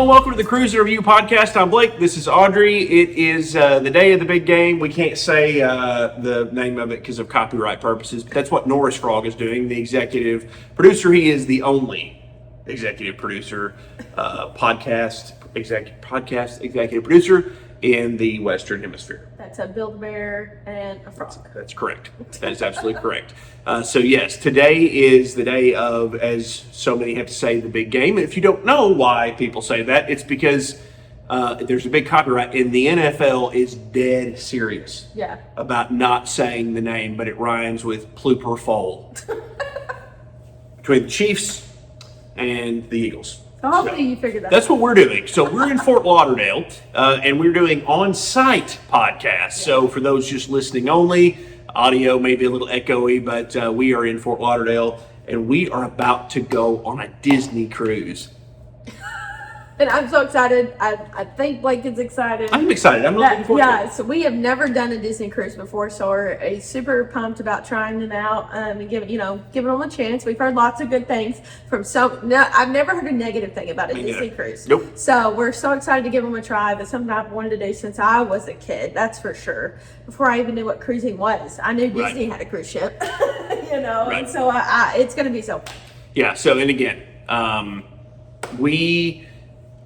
Hello and welcome to the CruiseNReview podcast. I'm Blake. This is Audrey. It is the day of the big game. We can't say the name of it because of copyright purposes, but that's what Norris Frog is doing, the executive producer. He is the only executive producer, executive producer in the Western Hemisphere. That's a Build-A-Bear and a frog. That's correct. That is absolutely correct. So yes, today is the day of, as so many have to say, the big game. And if you don't know why people say that, it's because there's a big copyright, and the NFL is dead serious about not saying the name, but it rhymes with Pluper Fold. Between the Chiefs and the Eagles. So hopefully you figured that out. That's what we're doing. So we're in Fort Lauderdale, and we're doing on-site podcasts. So for those just listening only, audio may be a little echoey, but we are in Fort Lauderdale, and we are about to go on a Disney cruise. And I'm so excited. I think Blake is excited. I'm excited. I'm looking forward to it. So we have never done a Disney cruise before, so we're super pumped about trying them out and giving them a chance. We've heard lots of good things from I've never heard a negative thing about a Disney cruise. Nope. So we're so excited to give them a try. That's something I've wanted to do since I was a kid. That's for sure. Before I even knew what cruising was, I knew Disney had a cruise ship. And so it's going to be so fun. Yeah. So and again, we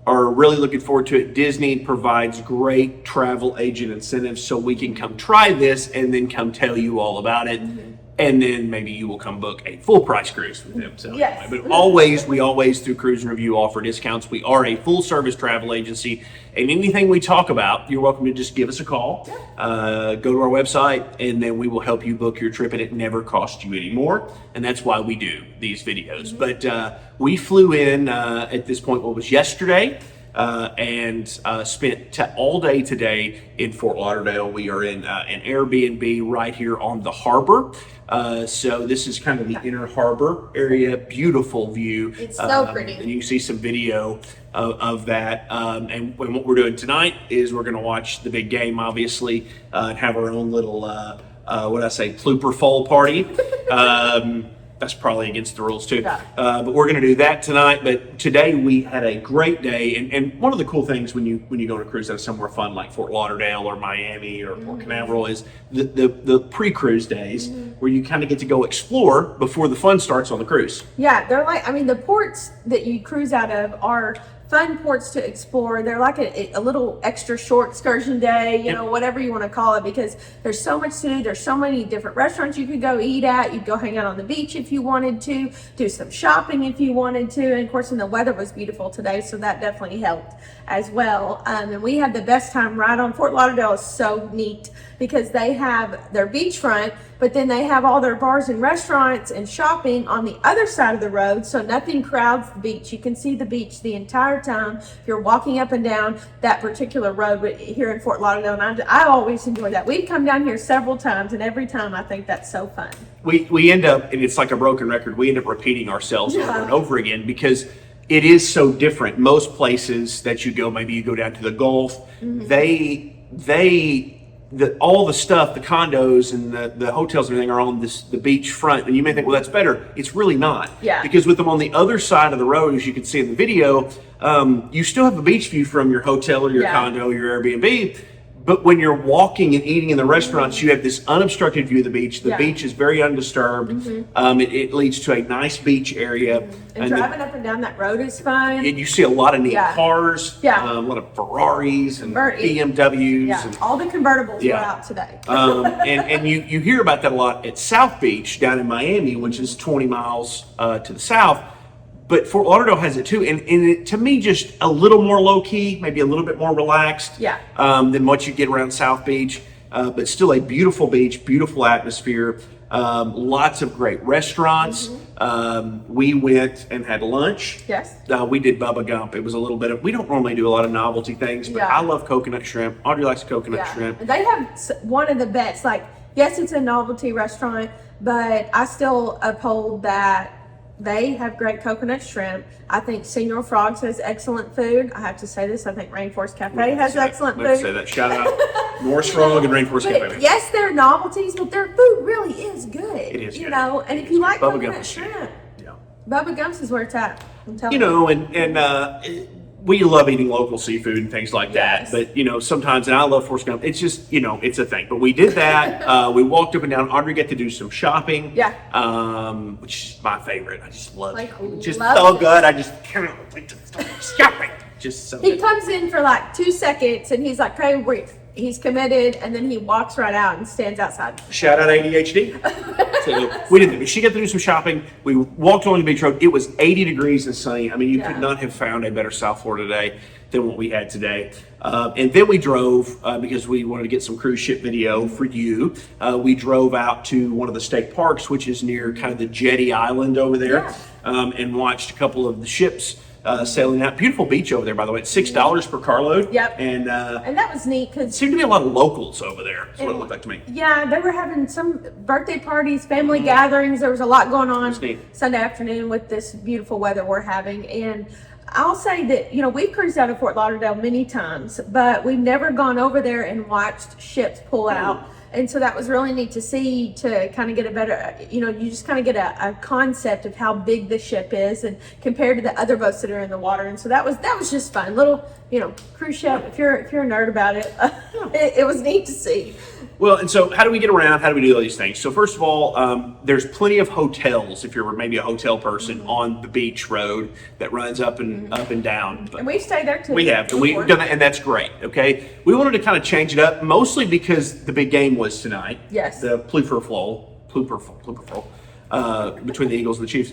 are really looking forward to it. Disney provides great travel agent incentives so we can come try this and then come tell you all about it. Mm-hmm. And then maybe you will come book a full price cruise with them. So yes. But we always through CruiseNReview offer discounts. We are a full service travel agency, and anything we talk about, you're welcome to just give us a call. Go to our website, and then we will help you book your trip, and it never costs you any more. And that's why we do these videos. Mm-hmm. But we flew in at this point, what was yesterday, and spent all day today in Fort Lauderdale. We are in an Airbnb right here on the harbor. So this is kind of the inner harbor area. Beautiful view. It's so pretty. And you can see some video of that. And what we're doing tonight is we're going to watch the big game, obviously, and have our own little, Pluper Fold party. That's probably against the rules too. Yeah. But we're going to do that tonight. But today we had a great day. And one of the cool things when you go on a cruise out of somewhere fun like Fort Lauderdale or Miami or Port Canaveral is the pre-cruise days where you kind of get to go explore before the fun starts on the cruise. Yeah, they're like, the ports that you cruise out of are fun ports to explore. They're like a little extra short excursion day, whatever you want to call it, because there's so much to do. There's so many different restaurants you could go eat at. You'd go hang out on the beach if you wanted to, do some shopping if you wanted to. And of course, the weather was beautiful today, so that definitely helped as well. And we had the best time right on. Fort Lauderdale is so neat because they have their beachfront, but then they have all their bars and restaurants and shopping on the other side of the road, so nothing crowds the beach. You can see the beach the entire time. You're walking up and down that particular road here in Fort Lauderdale, and I always enjoy that. We've come down here several times, and every time I think that's so fun. We end up, and it's like a broken record, we end up repeating ourselves over and over again because it is so different. Most places that you go, maybe you go down to the Gulf, all the stuff, the condos and the hotels and everything are on the beach front, and you may think, well, that's better. It's really not. Yeah. Because with them on the other side of the road, as you can see in the video, you still have a beach view from your hotel or your condo or your Airbnb. But when you're walking and eating in the restaurants, you have this unobstructed view of the beach. The beach is very undisturbed. It leads to a nice beach area. And driving up and down that road is fun. And you see a lot of neat cars, a lot of Ferraris and BMWs. Yeah, and all the convertibles were out today. and you hear about that a lot at South Beach down in Miami, which is 20 miles to the south. But Fort Lauderdale has it too, and it, to me, just a little more low-key, maybe a little bit more relaxed than what you get around South Beach, but still a beautiful beach, beautiful atmosphere, lots of great restaurants. We went and had lunch. Yes. We did Bubba Gump. It was a little bit of, we don't normally do a lot of novelty things, but I love coconut shrimp. Audrey likes coconut shrimp. They have one of the best, yes, it's a novelty restaurant, but I still uphold that they have great coconut shrimp. I think Senor Frogs has excellent food. I have to say this. I think Rainforest Cafe has excellent food. Let's say that. Shout out Norris Frog and Rainforest Cafe. Yes, they're novelties, but their food really is good. It is good. And if you like coconut shrimp, Bubba Gumps is where it's at. I'm telling you. And we love eating local seafood and things like Yes. that. But, you know, sometimes, and I love Forrest Gump, it's just, you know, it's a thing. But we did that. We walked up and down. Audrey got to do some shopping. Yeah. Which is my favorite. I just love Like, it. Just love so it. good. I just can't wait to start shopping. Just so He good. comes in for like 2 seconds and he's like, "Hey, he's committed," and then he walks right out and stands outside. Shout out ADHD. So we did that. She got to do some shopping. We walked along the beach road. It was 80 degrees and sunny. I mean, you could Yeah. not have found a better South Florida day than what we had today. And then we drove because we wanted to get some cruise ship video for you. We drove out to one of the state parks, which is near kind of the Jetty Island over there, and watched a couple of the ships sailing out. Beautiful beach over there, by the way. It's $6 per carload. Yep. And that was neat because seemed to be a lot of locals over there. That's what it looked like to me. yeah, they were having some birthday parties, family gatherings. There was a lot going on That's neat. Sunday afternoon with this beautiful weather we're having. And I'll say that, you know, we've cruised out of Fort Lauderdale many times, but we've never gone over there and watched ships pull out. And so that was really neat to see, to kind of get a better, you know, you just kind of get a concept of how big the ship is and compared to the other boats that are in the water. And so that was just fun. Little, you know, cruise ship. If you're a nerd about it, it was neat to see. Well, and so how do we get around? How do we do all these things? So first of all, there's plenty of hotels if you're maybe a hotel person on the beach road that runs up and down. But And we've stayed there too. we have, and we've done that, and that's great. Okay, we wanted to kind of change it up, mostly because the big game was tonight. Yes. The Pluperflow, between the Eagles and the Chiefs.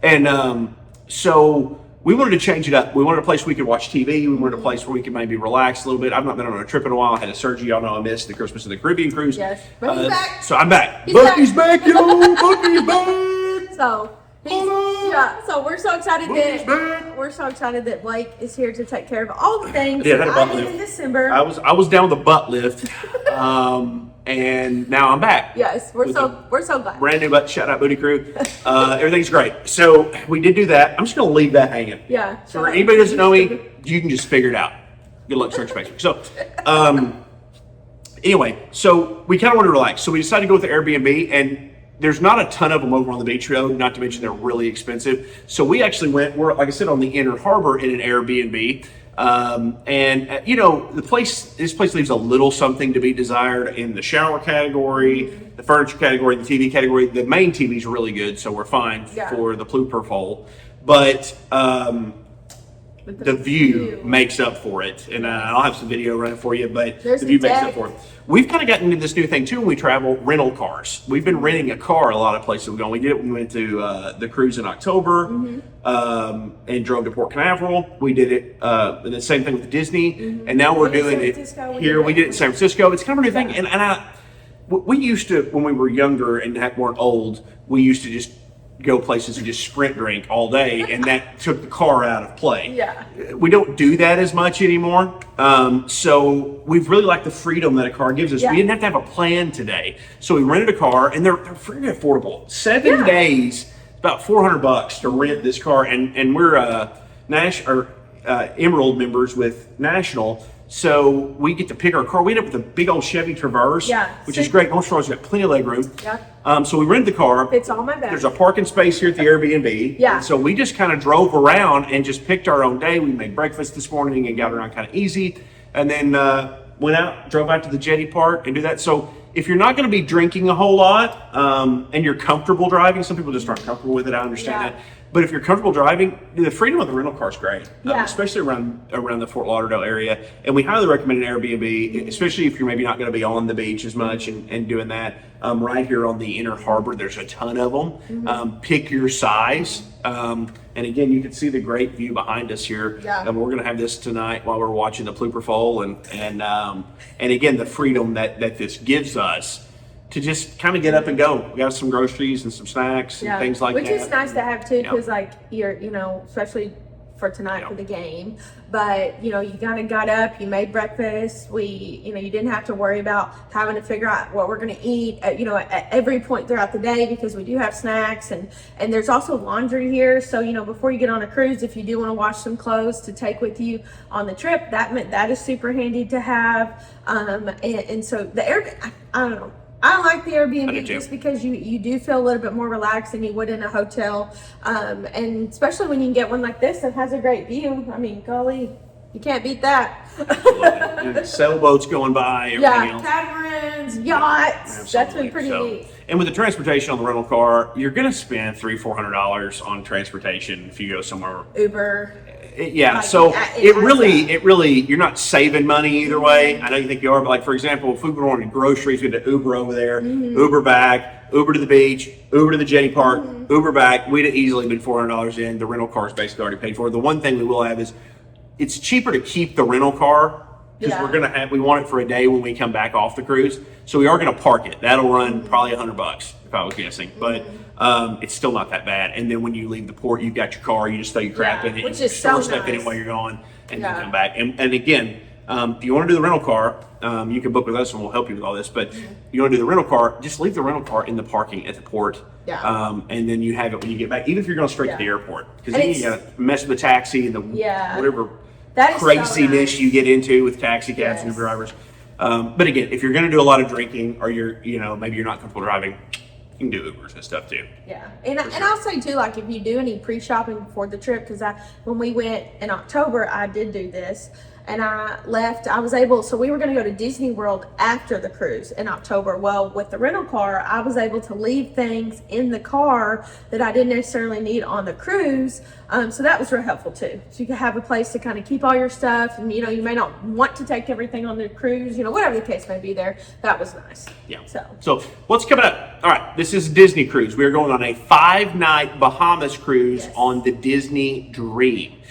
And so we wanted to change it up. We wanted a place we could watch TV. We wanted a place where we could maybe relax a little bit. I've not been on a trip in a while. I had a surgery. Y'all know I missed the Christmas of the Caribbean cruise. Yes, but he's back. So I'm back. He's Bucky's back, yo! Bucky's back! So so we're so excited Bucky's back! we're so excited that Blake is here to take care of all the things Yeah, I that had a butt I did lift. in December. I was down with the butt lift, and now I'm back. Yes, we're With so glad. Brand new butt, shout out Booty Crew. Everything's great. So we did do that. I'm just gonna leave that hanging. Yeah. So for anybody who doesn't know me, you can just figure it out. Good luck search Facebook. So anyway, so we kind of want to relax. So we decided to go with the Airbnb, and there's not a ton of them over on the beach road, not to mention they're really expensive. So we actually we're, like I said, on the inner harbor in an Airbnb. You know, this place leaves a little something to be desired in the shower category, the furniture category, the TV category. The main TV is really good, so we're fine for the Pluperflow. But the view makes up for it, and I'll have some video running for you, but There's the view the makes deck. up for it. We've kind of gotten into this new thing too when we travel, rental cars. We've been renting a car a lot of places we've gone. We did it when we went to the cruise in October and drove to Port Canaveral. We did it, and the same thing with Disney, and now we're We did doing San it Francisco, here. We did it in San Francisco. It's kind of a new thing, and we used to, when we were younger and weren't old, we used to just go places and just sprint drink all day, and that took the car out of play. Yeah. We don't do that as much anymore. So we've really liked the freedom that a car gives us. Yeah. We didn't have to have a plan today. So we rented a car, and they're pretty affordable. 7 days, about $400 to rent this car, and we're Emerald members with National. So we get to pick our car. We end up with a big old Chevy Traverse, which is great. Most cars got plenty of leg room. Yeah. So we rented the car. Fits all my bags. There's a parking space here at the Airbnb. Yeah. And so we just kind of drove around and just picked our own day. We made breakfast this morning and got around kind of easy, and then went out, drove out to the jetty park and do that. So if you're not going to be drinking a whole lot and you're comfortable driving, some people just aren't comfortable with it. I understand that. But if you're comfortable driving, the freedom of the rental car is great, especially around the Fort Lauderdale area. And we highly recommend an Airbnb, especially if you're maybe not going to be on the beach as much and doing that. Right here on the inner harbor, there's a ton of them. Pick your size. And again, you can see the great view behind us here. Yeah. And we're going to have this tonight while we're watching the Pluperflow. And again, the freedom that this gives us to just kind of get up and go. We got some groceries and some snacks and things like Which that. Which is nice to have too, because like you're, you know, especially for tonight for the game. But you know, you kind of got up, you made breakfast. You didn't have to worry about having to figure out what we're going to eat. At every point throughout the day, because we do have snacks and there's also laundry here. So before you get on a cruise, if you do want to wash some clothes to take with you on the trip, that is super handy to have. And so the I don't know. I like the I do Airbnb too. just because you do feel a little bit more relaxed than you would in a hotel. And especially when you can get one like this that has a great view. I mean, golly, you can't beat that. Absolutely. Sailboats going by, everything Yeah, else. catamarans, yachts. That's been pretty neat. And with the transportation on the rental car, you're going to spend $300-400 on transportation if you go somewhere. Uber. Yeah, Like, so it really, you're not saving money either way. I know you think you are, but like for example, if we were going to groceries, we had to Uber over there, Uber back, Uber to the beach, Uber to the jetty park, Uber back. We'd have easily been $400 in. The rental car is basically already paid for. The one thing we will have is it's cheaper to keep the rental car because we want it for a day when we come back off the cruise. So we are gonna park it. That'll run probably $100 if I was guessing, but it's still not that bad. And then when you leave the port, you've got your car. You just throw your crap in it, which you is store so stuff in it nice. while you're gone, and you come back. And again, if you want to do the rental car, you can book with us and we'll help you with all this. But you want to do the rental car, just leave the rental car in the parking at the port. And then you have it when you get back, even if you're going straight to the airport, because then you got to mess with the taxi and the whatever craziness so nice. you get into with taxi cabs and drivers. But again, if you're going to do a lot of drinking or maybe you're not comfortable driving, you can do Ubers and stuff too. Yeah, and I'll say too, like if you do any pre-shopping before the trip, because when we went in October, I did do this, and I was able. So we were going to go to Disney World after the cruise in October. Well, with the rental car, I was able to leave things in the car that I didn't necessarily need on the cruise. So that was real helpful too. So you can have a place to kind of keep all your stuff, and you may not want to take everything on the cruise. Whatever the case may be, there that was nice. Yeah. So what's coming up? All right, this is a Disney cruise. We are going on a 5-night Bahamas cruise on the Disney Dream.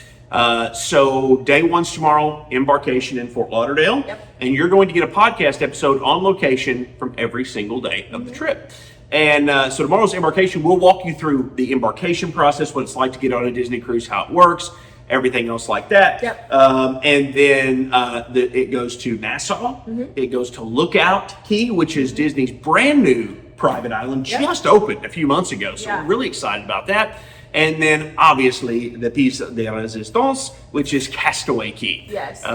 So day one's tomorrow, embarkation in Fort Lauderdale, and you're going to get a podcast episode on location from every single day of the trip. And so tomorrow's embarkation, we'll walk you through the embarkation process, what it's like to get on a Disney cruise, how it works, everything else like that. And then it goes to Nassau. It goes to Lookout Cay, which is Disney's brand new private island, just opened a few months ago. So we're really excited about that. And then obviously the piece de resistance, which is Castaway Cay.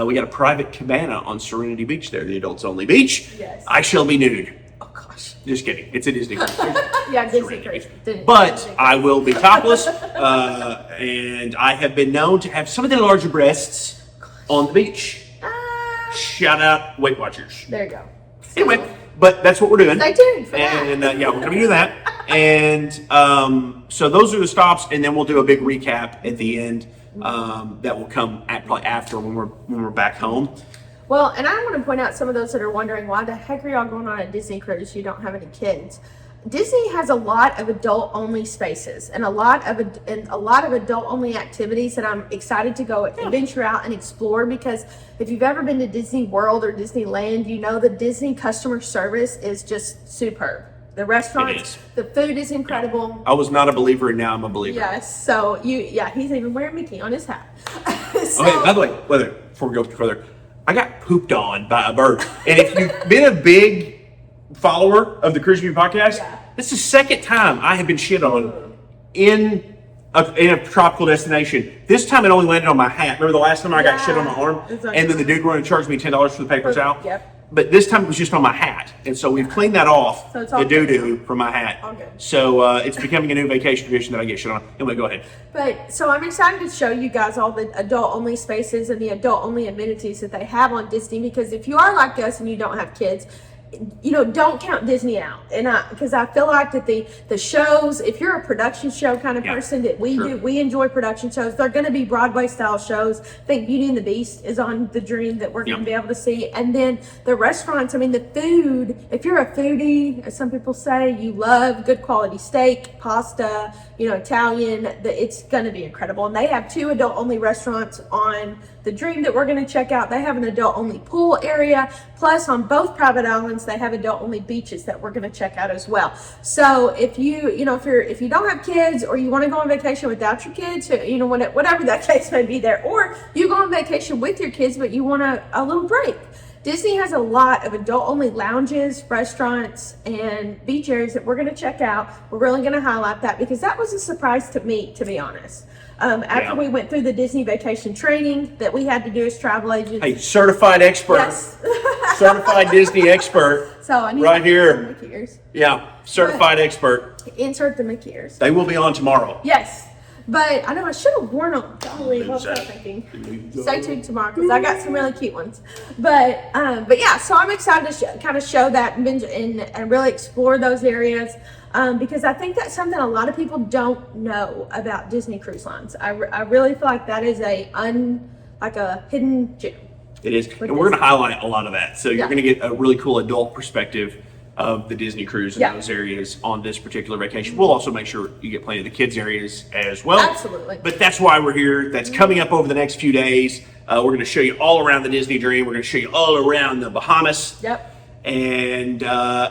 We got a private cabana on Serenity Beach there, the adults only beach. I shall be nude. Oh gosh. Just kidding. It's a Disney cruise. Disney cruise. But I will be topless, and I have been known to have some of the larger breasts on the beach. Shout out Weight Watchers. There you go. Anyway, but that's what we're doing. Stay tuned for that. And we're coming to that. And so those are the stops, and then we'll do a big recap at the end that will come probably after when we're back home. Well, and I want to point out some of those that are wondering why the heck are y'all going on a Disney cruise? You don't have any kids. Disney has a lot of adult-only spaces and a lot of adult-only activities that I'm excited to go venture out and explore, because if you've ever been to Disney World or Disneyland, you know the Disney customer service is just superb. The restaurants, the food is incredible. I was not a believer, and now I'm a believer. Yes, so he's even wearing Mickey on his hat. Okay, by the way, before we go further, I got pooped on by a bird. And if you've been a big follower of the CruiseNReview podcast, this is the second time I have been shit on in a tropical destination. This time it only landed on my hat. Remember the last time I got shit on my arm? And then the dude wanted to charge me $10 for the paper towel? But this time it was just on my hat. And so we've cleaned that off, the doo-doo from my hat. So it's becoming a new vacation tradition that I get shit on. Anyway, go ahead. But so I'm excited to show you guys all the adult-only spaces and the adult-only amenities that they have on Disney, because if you are like us and you don't have kids, don't count Disney out. And because I feel like that the shows, if you're a production show kind of person, that we enjoy production shows. They're going to be Broadway style shows. I think Beauty and the Beast is on the Dream that we're going to be able to see. And then the restaurants, I mean, the food, if you're a foodie, as some people say, you love good quality steak, pasta, Italian, it's going to be incredible. And they have 2 adult only restaurants on the Dream that we're going to check out. They have an adult only pool area, plus on both private islands they have adult only beaches that we're going to check out as well. So if you don't have kids, or you want to go on vacation without your kids, whatever that case may be there, or you go on vacation with your kids but you want a little break, Disney has a lot of adult-only lounges, restaurants, and beach areas that we're going to check out. We're really going to highlight that because that was a surprise to me, to be honest. After we went through the Disney vacation training that we had to do as travel agents. Hey, certified expert. Yes. certified Disney expert. So I need Right here. Mickey ears. Yeah, certified expert. Insert the Mickey ears. They will be on tomorrow. Yes. But I know I should have worn them. Golly, what was I thinking? Stay tuned tomorrow because I got some really cute ones. But yeah, so I'm excited to kind of show that and really explore those areas because I think that's something a lot of people don't know about Disney Cruise Lines. I really feel like that is a hidden gem. It is, and we're going to highlight a lot of that. So you're going to get a really cool adult perspective of the Disney cruise in those areas on this particular vacation. We'll also make sure you get plenty of the kids areas as well. Absolutely. But that's why we're here. That's coming up over the next few days. We're going to show you all around the Disney Dream. We're going to show you all around the Bahamas. Yep. And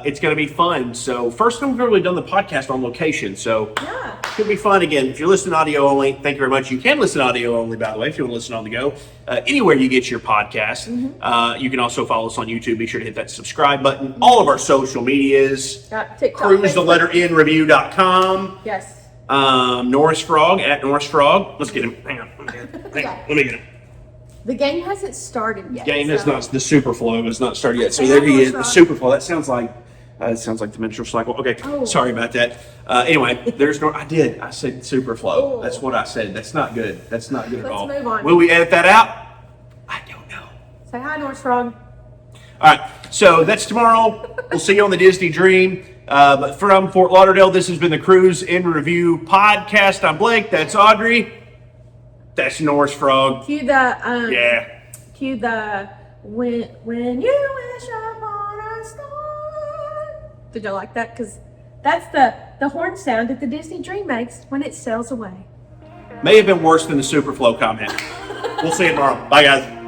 it's going to be fun. So first time we've really done the podcast on location. So it could be fun. Again, if you're listening audio only, thank you very much. You can listen audio only, by the way, if you want to listen on the go. Anywhere you get your podcast. You can also follow us on YouTube. Be sure to hit that subscribe button. All of our social medias. TikTok, CruiseNReview.com. Yes. Norris Frog, at Norris Frog. Let's get him. Hang on. Let me get him. The game hasn't started yet. Game is not, the super flow has not started yet. So there he is, the super flow. That sounds like the menstrual cycle. Okay, sorry about that. Anyway, there's no, I said super flow. That's what I said. That's not good. That's not good at all. Let's move on. Will we edit that out? I don't know. Say hi, Norris Frog. All right, so that's tomorrow. We'll see you on the Disney Dream. But from Fort Lauderdale, this has been the Cruise in Review podcast. I'm Blake. That's Audrey. That's Norris Frog. Cue the when you wish upon a star. Did you like that? Because that's the horn sound that the Disney Dream makes when it sails away. May have been worse than the Superflow comment. We'll see you tomorrow. Bye, guys.